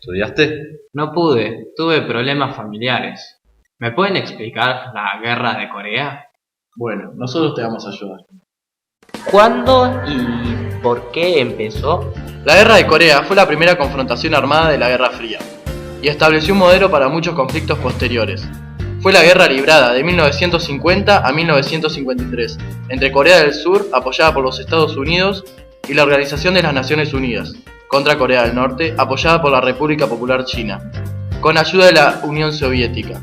¿Estudiaste? No pude, tuve problemas familiares. ¿Me pueden explicar la guerra de Corea? Bueno, nosotros te vamos a ayudar. ¿Cuándo y por qué empezó? La Guerra de Corea fue la primera confrontación armada de la Guerra Fría y estableció un modelo para muchos conflictos posteriores. Fue la guerra librada de 1950 a 1953 entre Corea del Sur, apoyada por los Estados Unidos, y la Organización de las Naciones Unidas, contra Corea del Norte, apoyada por la República Popular China, con ayuda de la Unión Soviética.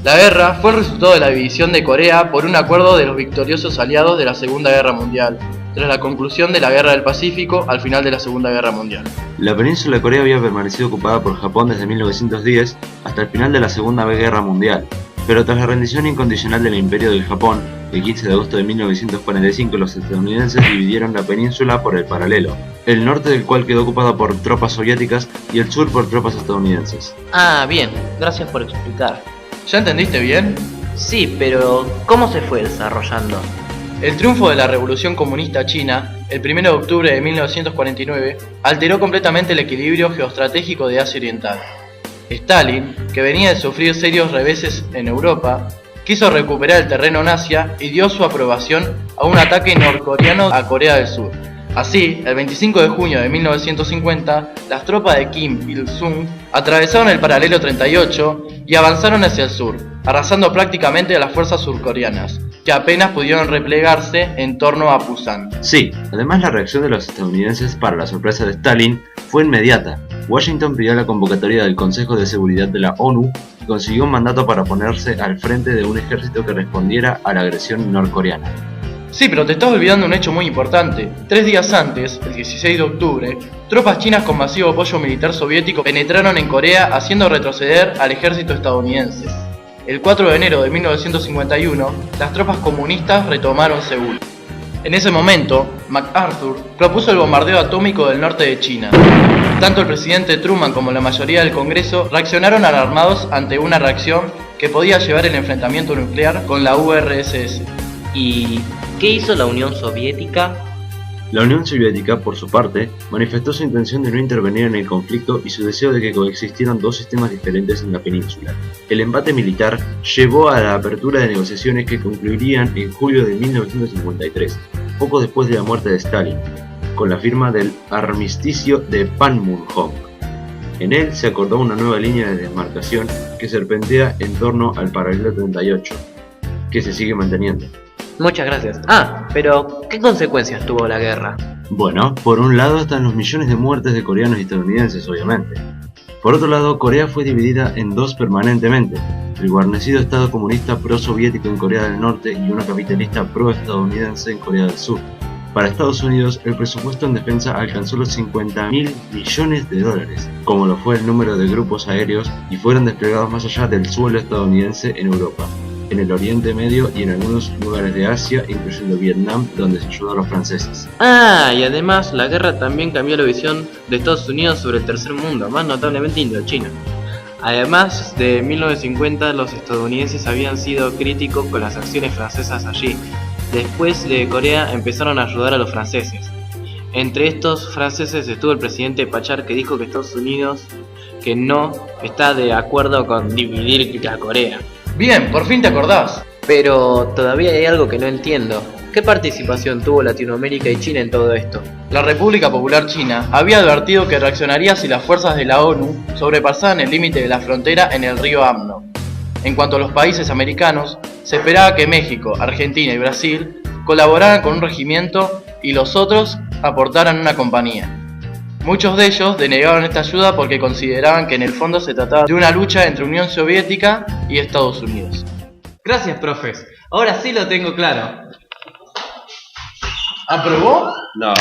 La guerra fue el resultado de la división de Corea por un acuerdo de los victoriosos aliados de la Segunda Guerra Mundial, tras la conclusión de la Guerra del Pacífico al final de la Segunda Guerra Mundial. La península de Corea había permanecido ocupada por Japón desde 1910 hasta el final de la Segunda Guerra Mundial, pero tras la rendición incondicional del Imperio del Japón, el 15 de agosto de 1945 los estadounidenses dividieron la península por el paralelo, el norte del cual quedó ocupado por tropas soviéticas y el sur por tropas estadounidenses. Ah, bien, gracias por explicar. ¿Ya entendiste bien? Sí, pero ¿cómo se fue desarrollando? El triunfo de la Revolución Comunista China, el 1 de octubre de 1949, alteró completamente el equilibrio geoestratégico de Asia Oriental. Stalin, que venía de sufrir serios reveses en Europa, quiso recuperar el terreno en Asia y dio su aprobación a un ataque norcoreano a Corea del Sur. Así, el 25 de junio de 1950, las tropas de Kim Il-sung atravesaron el paralelo 38 y avanzaron hacia el sur, arrasando prácticamente a las fuerzas surcoreanas, que apenas pudieron replegarse en torno a Pusan. Sí, además la reacción de los estadounidenses para la sorpresa de Stalin fue inmediata. Washington pidió la convocatoria del Consejo de Seguridad de la ONU y consiguió un mandato para ponerse al frente de un ejército que respondiera a la agresión norcoreana. Sí, pero te estás olvidando un hecho muy importante. 3 días antes, el 16 de octubre, tropas chinas con masivo apoyo militar soviético penetraron en Corea haciendo retroceder al ejército estadounidense. El 4 de enero de 1951, las tropas comunistas retomaron Seúl. En ese momento, MacArthur propuso el bombardeo atómico del norte de China. Tanto el presidente Truman como la mayoría del Congreso reaccionaron alarmados ante una reacción que podía llevar el enfrentamiento nuclear con la URSS. ¿Y qué hizo la Unión Soviética? La Unión Soviética, por su parte, manifestó su intención de no intervenir en el conflicto y su deseo de que coexistieran dos sistemas diferentes en la península. El embate militar llevó a la apertura de negociaciones que concluirían en julio de 1953, poco después de la muerte de Stalin, con la firma del Armisticio de Panmunjom. En él se acordó una nueva línea de demarcación que serpentea en torno al paralelo 38, que se sigue manteniendo. Muchas gracias. Ah, pero ¿qué consecuencias tuvo la guerra? Bueno, por un lado están los millones de muertes de coreanos y estadounidenses, obviamente. Por otro lado, Corea fue dividida en dos permanentemente: el guarnecido Estado comunista pro-soviético en Corea del Norte y una capitalista pro-estadounidense en Corea del Sur. Para Estados Unidos, el presupuesto en defensa alcanzó los $50.000 millones, como lo fue el número de grupos aéreos, y fueron desplegados más allá del suelo estadounidense en Europa, en el Oriente Medio y en algunos lugares de Asia, incluyendo Vietnam, donde se ayudó a los franceses. Ah, y además la guerra también cambió la visión de Estados Unidos sobre el tercer mundo, más notablemente Indochina. Además de 1950, los estadounidenses habían sido críticos con las acciones francesas allí. Después de Corea empezaron a ayudar a los franceses. Entre estos franceses estuvo el presidente Pachar, que dijo que Estados Unidos que no está de acuerdo con dividir a Corea. Bien, por fin te acordás. Pero todavía hay algo que no entiendo. ¿Qué participación tuvo Latinoamérica y China en todo esto? La República Popular China había advertido que reaccionaría si las fuerzas de la ONU sobrepasaban el límite de la frontera en el río Amno. En cuanto a los países americanos, se esperaba que México, Argentina y Brasil colaboraran con un regimiento y los otros aportaran una compañía. Muchos de ellos denegaron esta ayuda porque consideraban que en el fondo se trataba de una lucha entre Unión Soviética y Estados Unidos. Gracias, profes. Ahora sí lo tengo claro. ¿Aprobó? No.